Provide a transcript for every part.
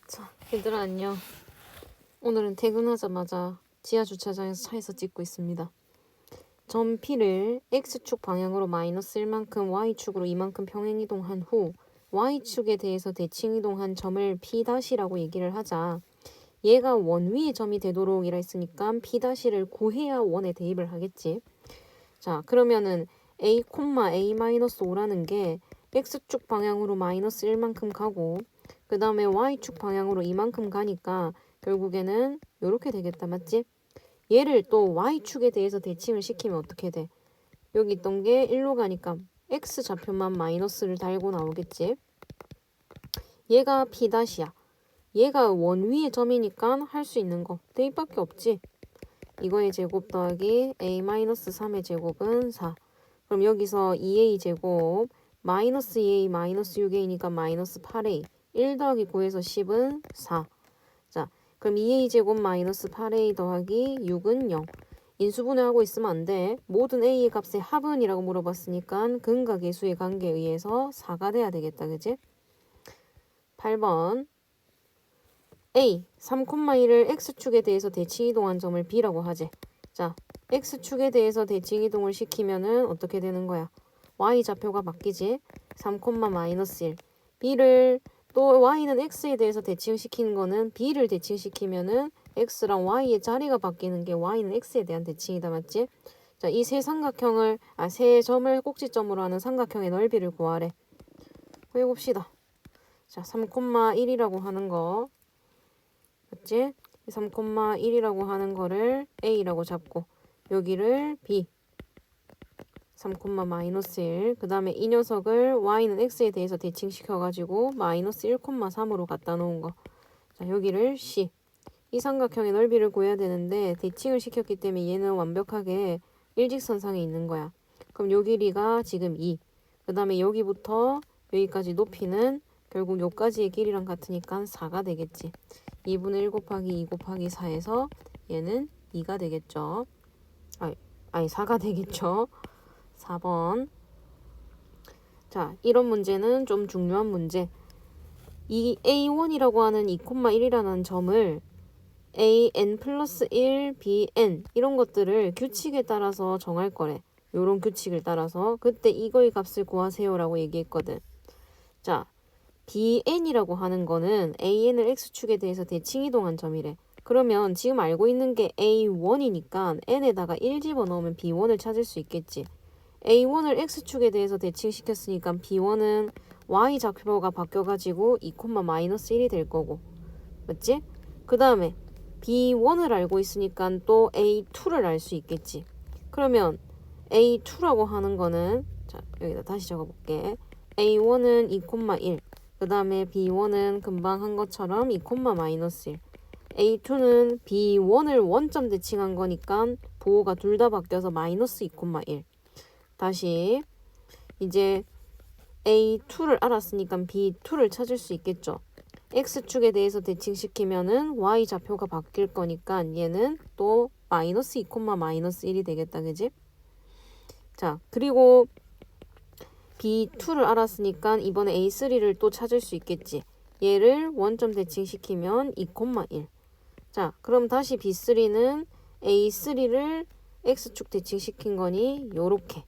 자, 얘들아 안녕. 오늘은 퇴근하자마자 지하주차장에서 차에서 찍고 있습니다. 점 P를 X축 방향으로 마이너스 1만큼 Y축으로 이만큼 평행이동한 후 Y축에 대해서 대칭이동한 점을 P'라고 얘기를 하자. 얘가 원 위의 점이 되도록 이라 했으니까 P'를 구해야 원에 대입을 하겠지. 자, 그러면은 A, A-5라는 게 X축 방향으로 마이너스 1만큼 가고 그 다음에 Y축 방향으로 이만큼 가니까 결국에는 이렇게 되겠다. 맞지? 얘를 또 Y축에 대해서 대칭을 시키면 어떻게 돼? 여기 있던 게 1로 가니까 X좌표만 마이너스를 달고 나오겠지? 얘가 P'야. 얘가 원 위의 점이니까 할 수 있는 거 대입밖에 없지. 이거의 제곱 더하기 A-3의 제곱은 4. 그럼 여기서 2A 제곱 마이너스 2A 마이너스 6A니까 마이너스 8A 1 더하기 9에서 10은 4. 자, 그럼 2A 제곱 마이너스 8A 더하기 6은 0. 인수분해하고 있으면 안 돼. 모든 A의 값의 합은이라고 물어봤으니까 근과 계수의 관계에 의해서 4가 돼야 되겠다. 그지? 8번 A 3,1을 X축에 대해서 대칭이동한 점을 B라고 하지. 자, X축에 대해서 대칭이동을 시키면은 어떻게 되는 거야? Y좌표가 바뀌지. 3,-1. B를 또 Y는 X에 대해서 대칭시키는 거는 B를 대칭시키면은 X랑 Y의 자리가 바뀌는 게 Y는 X에 대한 대칭이다. 맞지? 자, 이 세 점을 꼭지점으로 하는 삼각형의 넓이를 구하래. 구해봅시다. 자, 3,1이라고 하는 거. 맞지? 3,1이라고 하는 거를 A라고 잡고 여기를 B 3,-1. 그 다음에 이 녀석을 Y는 X에 대해서 대칭시켜가지고 마이너스 1,3으로 갖다 놓은 거. 자, 여기를 C. 이 삼각형의 넓이를 구해야 되는데 대칭을 시켰기 때문에 얘는 완벽하게 일직선상에 있는 거야. 그럼 요 길이가 지금 2. 그 다음에 여기부터 여기까지 높이는 결국 요까지의 길이랑 같으니까 4가 되겠지. 2분의 1 곱하기 2 곱하기 4에서 얘는 2가 되겠죠. 아니 4가 되겠죠. 4번. 자, 이런 문제는 좀 중요한 문제. 이 A1이라고 하는 2,1이라는 점을 AN 플러스 1, BN 이런 것들을 규칙에 따라서 정할 거래. 요런 규칙을 따라서 그때 이거의 값을 구하세요라고 얘기했거든. 자, BN이라고 하는 거는 AN을 X축에 대해서 대칭이동한 점이래. 그러면 지금 알고 있는 게 A1이니까 N에다가 1 집어넣으면 B1을 찾을 수 있겠지. A1을 X축에 대해서 대칭시켰으니까 B1은 Y좌표가 바뀌어가지고 2,-1이 될 거고. 맞지? 그 다음에 B1을 알고 있으니까 또 A2를 알 수 있겠지. 그러면 A2라고 하는 거는 자, 여기다 다시 적어볼게. A1은 2,1. 그 다음에 B1은 금방 한 것처럼 2,-1. A2는 B1을 원점 대칭한 거니까 보호가 둘 다 바뀌어서 마이너스 2,1. 다시 이제 A2를 알았으니까 B2를 찾을 수 있겠죠. X축에 대해서 대칭시키면은 Y좌표가 바뀔 거니까 얘는 또 마이너스 2,-1이 되겠다. 그지? 자, 그리고 B2를 알았으니까 이번에 A3를 또 찾을 수 있겠지. 얘를 원점 대칭시키면 2,1. 자, 그럼 다시 B3는 A3를 X축 대칭시킨 거니 요렇게.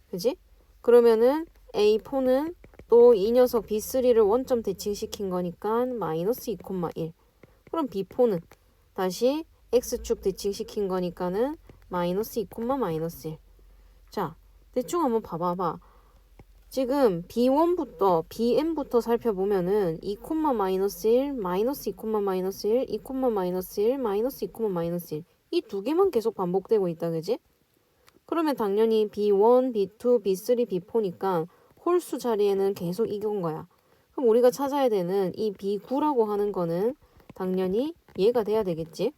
그지? 그러면은 A4는 또 이 녀석 B3를 원점 대칭시킨 거니까 마이너스 2,1. 그럼 B4는 다시 X축 대칭시킨 거니까는 마이너스 2,-1. 자, 대충 한번 봐봐봐. 지금 B1부터 BN부터 살펴보면은 2,-1, 마이너스 2,-1, 2,-1, 마이너스 2,-1 이 두 개만 계속 반복되고 있다. 그지? 그러면 당연히 B1, B2, B3, B4니까 홀수 자리에는 계속 이건 거야. 그럼 우리가 찾아야 되는 이 B9라고 하는 거는 당연히 얘가 돼야 되겠지.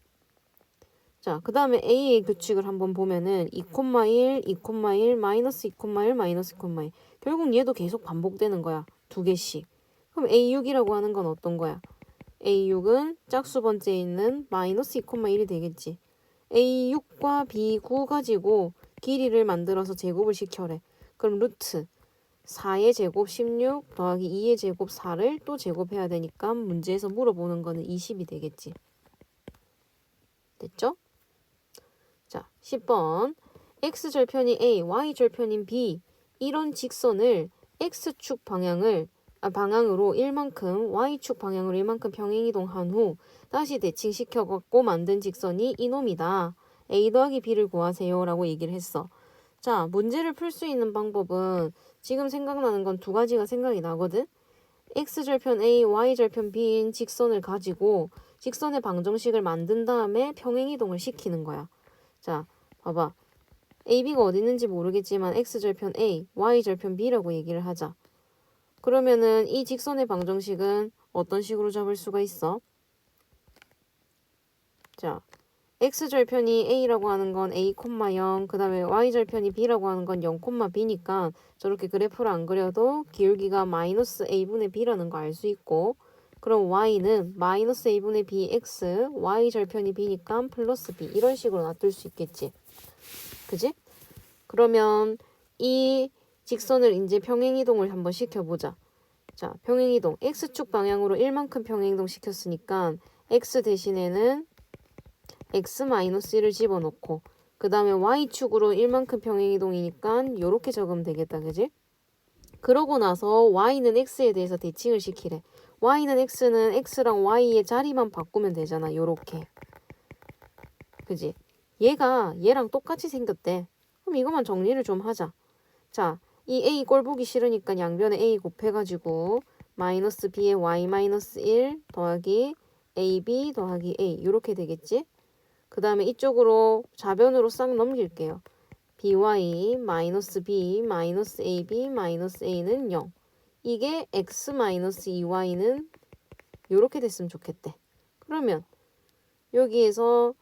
자, 그 다음에 A의 규칙을 한번 보면은 2,1, 2,1, 마이너스 2,1, 마이너스 2,1. 결국 얘도 계속 반복되는 거야. 두 개씩. 그럼 A6이라고 하는 건 어떤 거야? A6은 짝수 번째에 있는 마이너스 2,1이 되겠지. A6과 B9 가지고 길이를 만들어서 제곱을 시켜래. 그럼 루트 4의 제곱 16 더하기 2의 제곱 4를 또 제곱해야 되니까 문제에서 물어보는 거는 20이 되겠지. 됐죠? 자, 10번. x절편이 a, y절편인 b 이런 직선을 x축 방향으로 1만큼 y축 방향으로 1만큼 평행이동한 후 다시 대칭시켜갖고 만든 직선이 이놈이다. a 더하기 b를 구하세요 라고 얘기를 했어. 자, 문제를 풀 수 있는 방법은 지금 생각나는 건 두 가지가 생각이 나거든. x절편 a, y절편 b인 직선을 가지고 직선의 방정식을 만든 다음에 평행이동을 시키는 거야. 자, 봐봐. AB가 어디 있는지 모르겠지만 x절편 A, y절편 B라고 얘기를 하자. 그러면은 이 직선의 방정식은 어떤 식으로 잡을 수가 있어? 자, x절편이 A라고 하는 건 A, 0, 그 다음에 y절편이 B라고 하는 건 0, B니까 저렇게 그래프를 안 그려도 기울기가 마이너스 A분의 B라는 거 알 수 있고, 그럼 y는 마이너스 A분의 BX, y절편이 B니까 플러스 B 이런 식으로 놔둘 수 있겠지. 그지? 그러면 이 직선을 이제 평행이동을 한번 시켜보자. 자, 평행이동. x축 방향으로 1만큼 평행이동 시켰으니까 x 대신에는 x-1을 집어넣고 그 다음에 y축으로 1만큼 평행이동이니까 이렇게 적으면 되겠다. 그지? 그러고 나서 y는 x에 대해서 대칭을 시키래. y는 x는 x랑 y의 자리만 바꾸면 되잖아. 요렇게. 그지? 얘가 얘랑 똑같이 생겼대. 그럼 이것만 정리를 좀 하자. 자, 이 a 꼴 보기 싫으니까 양변에 a 곱해가지고 마이너스 b의 y-1 더하기 ab 더하기 a 이렇게 되겠지? 그 다음에 이쪽으로 좌변으로 싹 넘길게요. by 마이너스 b 마이너스 ab 마이너스 a는 0. 이게 x 마이너스 2y는 이렇게 됐으면 좋겠대. 그러면 여기에서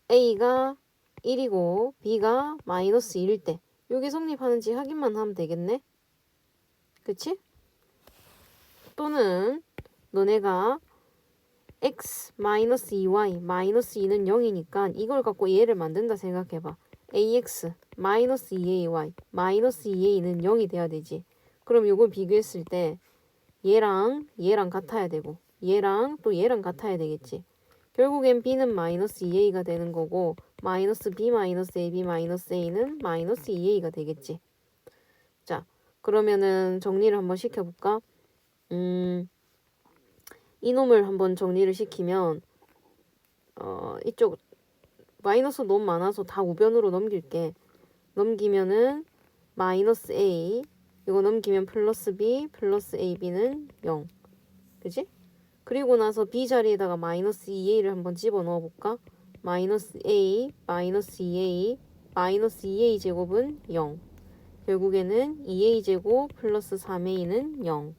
a가 1이고 b가 마이너스 1일 때 이게 성립하는지 확인만 하면 되겠네. 그치? 또는 너네가 x 마이너스 2y 마이너스 2는 0이니까 이걸 갖고 얘를 만든다 생각해봐. ax 마이너스 2ay 마이너스 2a는 0이 돼야 되지. 그럼 이걸 비교했을 때 얘랑 같아야 되고 얘랑 또 얘랑 같아야 되겠지. 결국엔 b는 마이너스 2a가 되는 거고 마이너스 b 마이너스 ab 마이너스 a는 마이너스 2a가 되겠지. 자, 그러면은 정리를 한번 시켜볼까? 이놈을 한번 정리를 시키면 이쪽 마이너스 너무 많아서 다 우변으로 넘길게. 넘기면은 마이너스 a 이거 넘기면 플러스 b 플러스 ab는 0. 그지? 그리고 나서 b 자리에다가 마이너스 2a를 한번 집어넣어 볼까? 마이너스 a 마이너스 2a 마이너스 2a 제곱은 0. 결국에는 2a 제곱 플러스 3a는 0.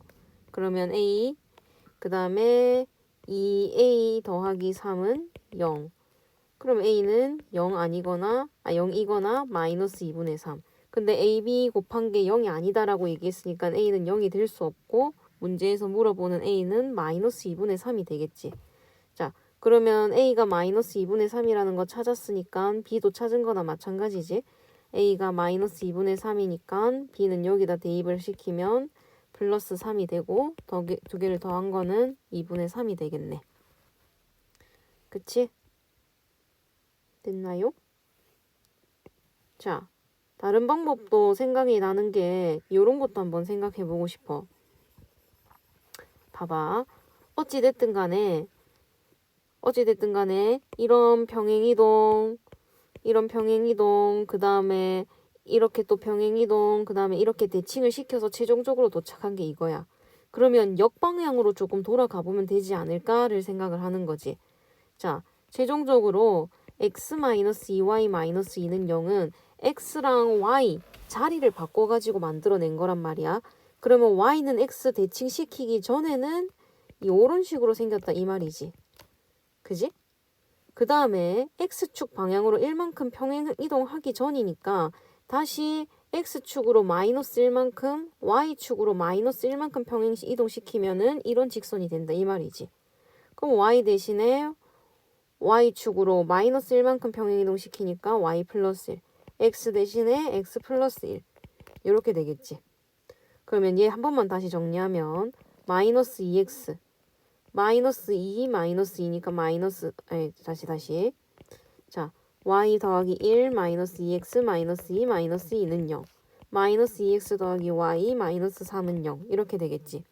그러면 a 그 다음에 2a 더하기 3은 0. 그럼 a는 0이거나 마이너스 2분의 3. 근데 ab 곱한 게 0이 아니다라고 얘기했으니까 a는 0이 될 수 없고 문제에서 물어보는 a는 마이너스 2분의 3이 되겠지. 자, 그러면 a가 마이너스 2분의 3이라는 거 찾았으니까 b도 찾은 거나 마찬가지지. a가 마이너스 2분의 3이니까 b는 여기다 대입을 시키면 플러스 3이 되고 두 개를 더한 거는 2분의 3이 되겠네. 그치? 됐나요? 자, 다른 방법도 생각이 나는 게 이런 것도 한번 생각해 보고 싶어. 봐봐. 어찌됐든 간에 이런 평행이동 그 다음에 이렇게 또 평행이동 그 다음에 이렇게 대칭을 시켜서 최종적으로 도착한 게 이거야. 그러면 역방향으로 조금 돌아가 보면 되지 않을까를 생각을 하는 거지. 자, 최종적으로 x-2y-2는 0은 x랑 y 자리를 바꿔가지고 만들어낸 거란 말이야. 그러면 y는 x 대칭시키기 전에는 이런 식으로 생겼다 이 말이지. 그지? 그 다음에 x축 방향으로 1만큼 평행 이동하기 전이니까 다시 x축으로 마이너스 1만큼 y축으로 마이너스 1만큼 평행 이동시키면은 이런 직선이 된다 이 말이지. 그럼 y 대신에 y축으로 마이너스 1만큼 평행 이동시키니까 y 플러스 1 x 대신에 x 플러스 1 이렇게 되겠지. 그러면 얘 한 번만 다시 정리하면 마이너스 2x 마이너스 2 마이너스 2니까 마이너스 다시 자 y 더하기 1 마이너스 2x 마이너스 2 마이너스 2는 0 마이너스 2x 더하기 y 마이너스 3은 0 이렇게 되겠지.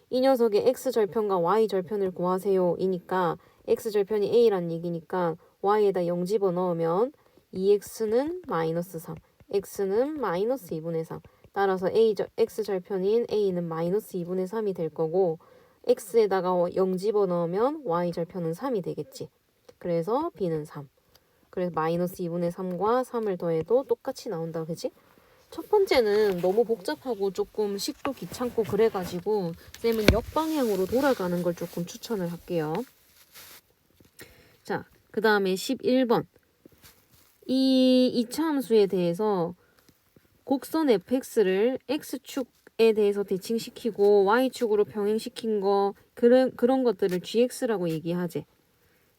이 녀석의 x절편과 y절편을 구하세요 이니까 x절편이 a란 얘기니까 y에다 0 집어넣으면 2x는 마이너스 3 x는 마이너스 2분의 3 따라서 x절편인 a는 마이너스 2분의 3이 될 거고 x에다가 0 집어넣으면 y절편은 3이 되겠지. 그래서 b는 3. 그래서 마이너스 2분의 3과 3을 더해도 똑같이 나온다. 그지? 첫 번째는 너무 복잡하고 조금 식도 귀찮고 그래가지고 쌤은 역방향으로 돌아가는 걸 조금 추천을 할게요. 자, 그 다음에 11번. 이 2차 함수에 대해서 곡선 fx를 x축에 대해서 대칭시키고 y축으로 병행시킨 거 그런 것들을 gx라고 얘기하지.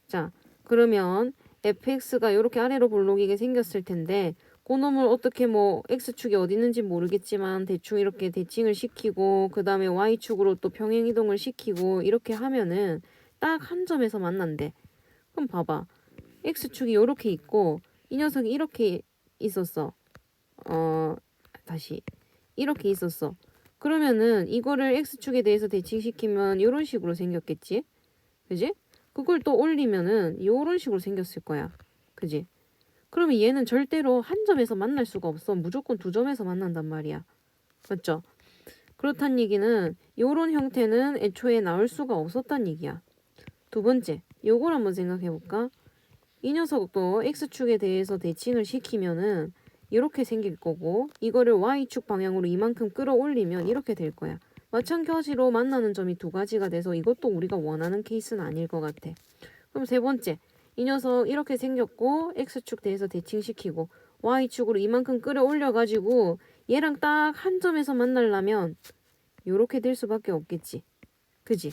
자, 그러면 fx가 이렇게 아래로 볼록이게 생겼을 텐데 그놈을 어떻게 뭐 x축이 어디 있는지 모르겠지만 대충 이렇게 대칭을 시키고 그 다음에 y축으로 또 병행이동을 시키고 이렇게 하면은 딱 한 점에서 만난대. 그럼 봐봐. x축이 이렇게 있고 이 녀석이 이렇게 있었어. 다시 이렇게 있었어. 그러면은 이거를 x축에 대해서 대칭시키면 이런 식으로 생겼겠지? 그지? 그걸 또 올리면은 이런 식으로 생겼을 거야. 그지? 그러면 얘는 절대로 한 점에서 만날 수가 없어. 무조건 두 점에서 만난단 말이야. 맞죠? 그렇단 얘기는 이런 형태는 애초에 나올 수가 없었단 얘기야. 두 번째, 요걸 한번 생각해 볼까? 이 녀석도 x축에 대해서 대칭을 시키면은 이렇게 생길 거고 이거를 y축 방향으로 이만큼 끌어올리면 이렇게 될 거야. 마찬가지로 만나는 점이 두 가지가 돼서 이것도 우리가 원하는 케이스는 아닐 것 같아. 그럼 세 번째, 이 녀석 이렇게 생겼고 x축 대해서 대칭시키고 y축으로 이만큼 끌어올려가지고 얘랑 딱 한 점에서 만나려면 이렇게 될 수밖에 없겠지. 그지?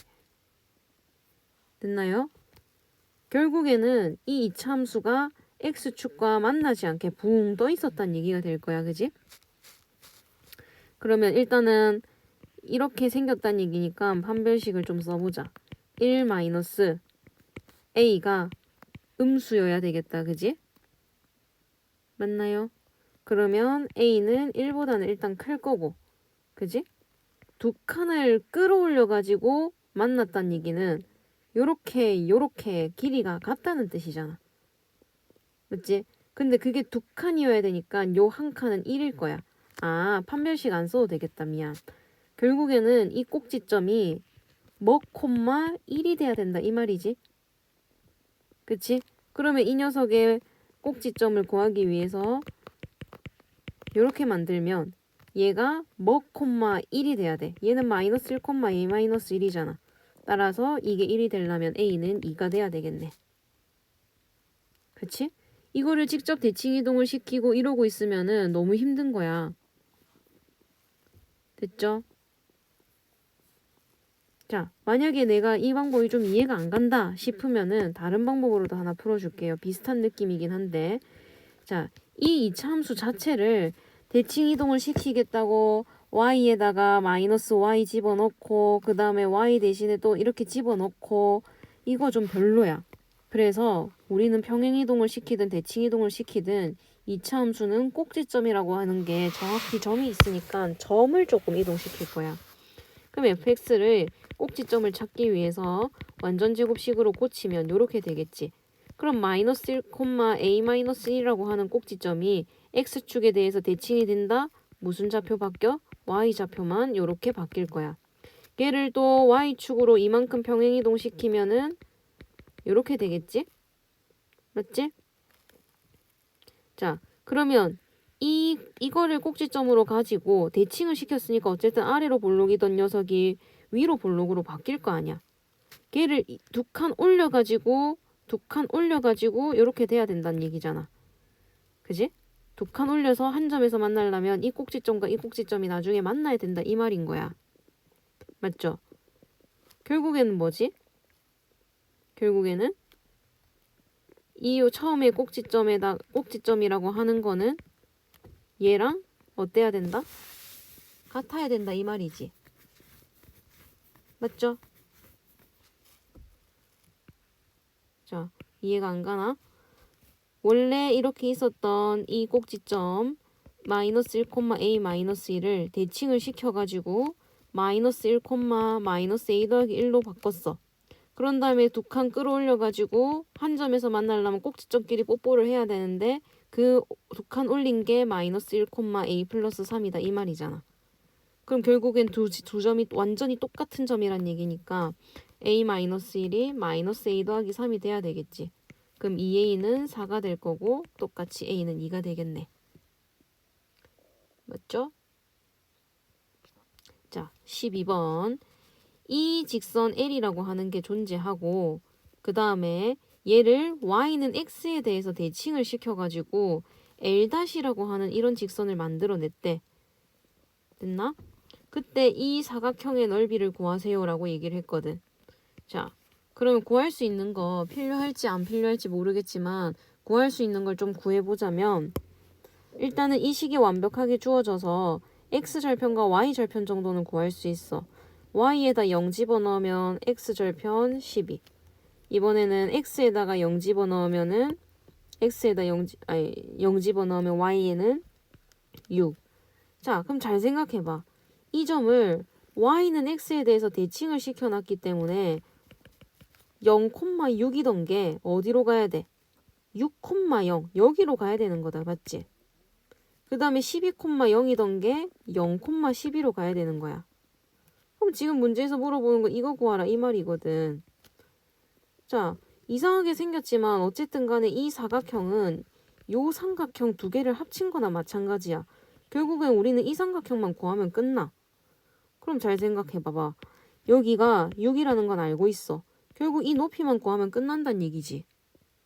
됐나요? 결국에는 이 2차 함수가 x축과 만나지 않게 붕 떠 있었단 얘기가 될 거야. 그지? 그러면 일단은 이렇게 생겼단 얘기니까 판별식을 좀 써보자. 1 마이너스 a가 음수여야 되겠다. 그지? 맞나요? 그러면 a는 1보다는 일단 클 거고 그지? 두 칸을 끌어올려 가지고 만났단 얘기는 요렇게 길이가 같다는 뜻이잖아. 맞지? 근데 그게 두 칸이어야 되니까 요 한 칸은 1일 거야. 아, 판별식 안 써도 되겠다. 미안. 결국에는 이 꼭지점이 뭐 콤마 1이 돼야 된다 이 말이지. 그치? 그러면 이 녀석의 꼭지점을 구하기 위해서 이렇게 만들면 얘가 뭐 콤마 1이 돼야 돼. 얘는 마이너스 1 콤마 a 마이너스 1이잖아. 따라서 이게 1이 되려면 a는 2가 돼야 되겠네. 그치? 이거를 직접 대칭 이동을 시키고 이러고 있으면은 너무 힘든 거야. 됐죠? 자, 만약에 내가 이 방법이 좀 이해가 안 간다 싶으면은 다른 방법으로도 하나 풀어줄게요. 비슷한 느낌이긴 한데. 자, 이 2차 함수 자체를 대칭 이동을 시키겠다고 y에다가 마이너스 y 집어넣고 그 다음에 y 대신에 또 이렇게 집어넣고 이거 좀 별로야. 그래서 우리는 평행 이동을 시키든 대칭 이동을 시키든 2차 함수는 꼭지점이라고 하는 게 정확히 점이 있으니까 점을 조금 이동시킬 거야. 그럼 fx를 꼭지점을 찾기 위해서 완전 제곱식으로 고치면 이렇게 되겠지. 그럼 마이너스 1, a 마이너스 1이라고 하는 꼭지점이 x축에 대해서 대칭이 된다? 무슨 좌표 바뀌어? y좌표만 이렇게 바뀔 거야. 얘를 또 y축으로 이만큼 평행이동 시키면은 이렇게 되겠지? 맞지? 자, 그러면 이거를 꼭지점으로 가지고 대칭을 시켰으니까 어쨌든 아래로 볼록이던 녀석이 위로 볼록으로 바뀔 거 아니야. 걔를 두 칸 올려가지고 이렇게 돼야 된다는 얘기잖아. 그지? 두 칸 올려서 한 점에서 만나려면 이 꼭지점과 이 꼭지점이 나중에 만나야 된다 이 말인 거야. 맞죠? 결국에는 뭐지? 결국에는 이 처음에 꼭지점이라고 하는 거는 얘랑 어때야 된다? 같아야 된다 이 말이지. 맞죠? 자, 이해가 안 가나? 원래 이렇게 있었던 이 꼭지점 마이너스 1,a-1을 대칭을 시켜가지고 마이너스 1, 마이너스 a 더하기 1로 바꿨어. 그런 다음에 두 칸 끌어올려가지고 한 점에서 만나려면 꼭지점끼리 뽀뽀를 해야 되는데 그 두 칸 올린 게 마이너스 1, a 플러스 3이다 이 말이잖아. 그럼 결국엔 두 점이 완전히 똑같은 점이란 얘기니까 a-1이 마이너스 a 더하기 3이 돼야 되겠지. 그럼 2a는 4가 될 거고 똑같이 a는 2가 되겠네. 맞죠? 자, 12번. 이 직선 L이라고 하는 게 존재하고 그 다음에 얘를 y는 x에 대해서 대칭을 시켜가지고 L-라고 하는 이런 직선을 만들어냈대. 됐나? 그때 이 사각형의 넓이를 구하세요 라고 얘기를 했거든. 자, 그러면 구할 수 있는 거 필요할지 안 필요할지 모르겠지만 구할 수 있는 걸 좀 구해보자면 일단은 이 식이 완벽하게 주어져서 x절편과 y절편 정도는 구할 수 있어. y에다 0 집어넣으면 x절편 12. 이번에는 x에다가 0 집어넣으면은 x에다 0 집어넣으면 y에는 6. 자, 그럼 잘 생각해봐. 이 점을 y는 x에 대해서 대칭을 시켜놨기 때문에 0,6이던 게 어디로 가야 돼? 6,0 여기로 가야 되는 거다. 맞지? 그 다음에 12,0이던 게 0,12로 가야 되는 거야. 그럼 지금 문제에서 물어보는 거 이거 구하라 이 말이거든. 자, 이상하게 생겼지만 어쨌든 간에 이 사각형은 요 삼각형 두 개를 합친 거나 마찬가지야. 결국엔 우리는 이 삼각형만 구하면 끝나. 그럼 잘 생각해 봐봐. 여기가 6이라는 건 알고 있어. 결국 이 높이만 구하면 끝난다는 얘기지.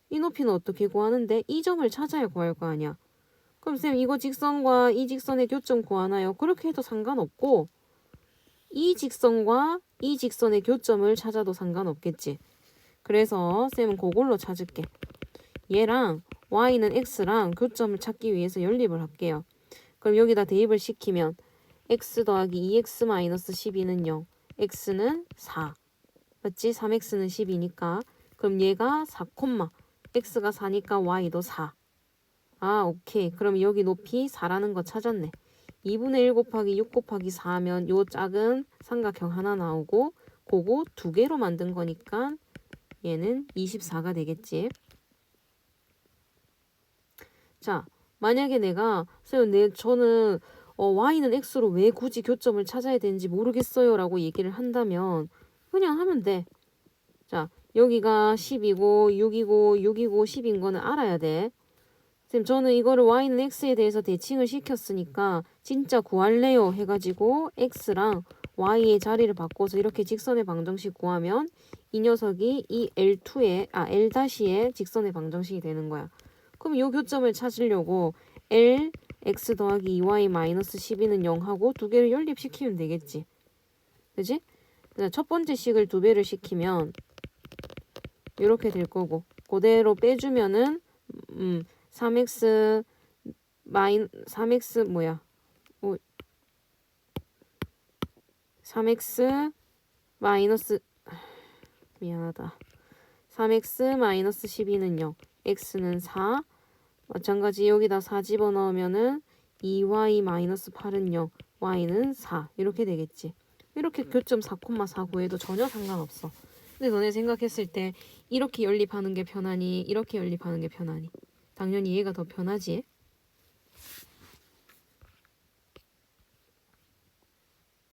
이 높이는 어떻게 구하는데? 이 점을 찾아야 구할 거 아니야. 그럼 쌤 이거 직선과 이 직선의 교점 구하나요? 그렇게 해도 상관없고 이 직선과 이 직선의 교점을 찾아도 상관없겠지. 그래서 쌤은 그걸로 찾을게. 얘랑 y는 x랑 교점을 찾기 위해서 연립을 할게요. 그럼 여기다 대입을 시키면 x 더하기 2x 마이너스 12는 0, x는 4. 맞지? 3x는 10이니까. 그럼 얘가 4, x가 4니까 y도 4. 아, 오케이. 그럼 여기 높이 4라는 거 찾았네. 2분의 1 곱하기 6 곱하기 4 하면 요 작은 삼각형 하나 나오고 그거 두 개로 만든 거니까 얘는 24가 되겠지. 자, 만약에 내가 저는 y는 x로 왜 굳이 교점을 찾아야 되는지 모르겠어요 라고 얘기를 한다면 그냥 하면 돼. 자, 여기가 10이고 6이고 6이고 10인 거는 알아야 돼. 쌤, 저는 이거를 y는 x에 대해서 대칭을 시켰으니까 진짜 구할래요 해가지고 x랑 y의 자리를 바꿔서 이렇게 직선의 방정식 구하면 이 녀석이 이 L''의 직선의 방정식이 되는 거야. 그럼 이 교점을 찾으려고 L, x 더하기 2y 마이너스 12는 0 하고 두 개를 연립시키면 되겠지. 그지? 첫 번째 식을 두 배를 시키면 이렇게 될 거고 그대로 빼주면은 3x 3x 마이너스 미안하다. 3x 마이너스 12는 0, x는 4. 마찬가지 여기다 4 집어넣으면은 2y 마이너스 8은 0, y는 4. 이렇게 되겠지. 이렇게 교점 4,4 구해도 전혀 상관없어. 근데 너네 생각했을 때 이렇게 연립하는 게 편하니 이렇게 연립하는 게 편하니? 당연히 얘가 더 편하지.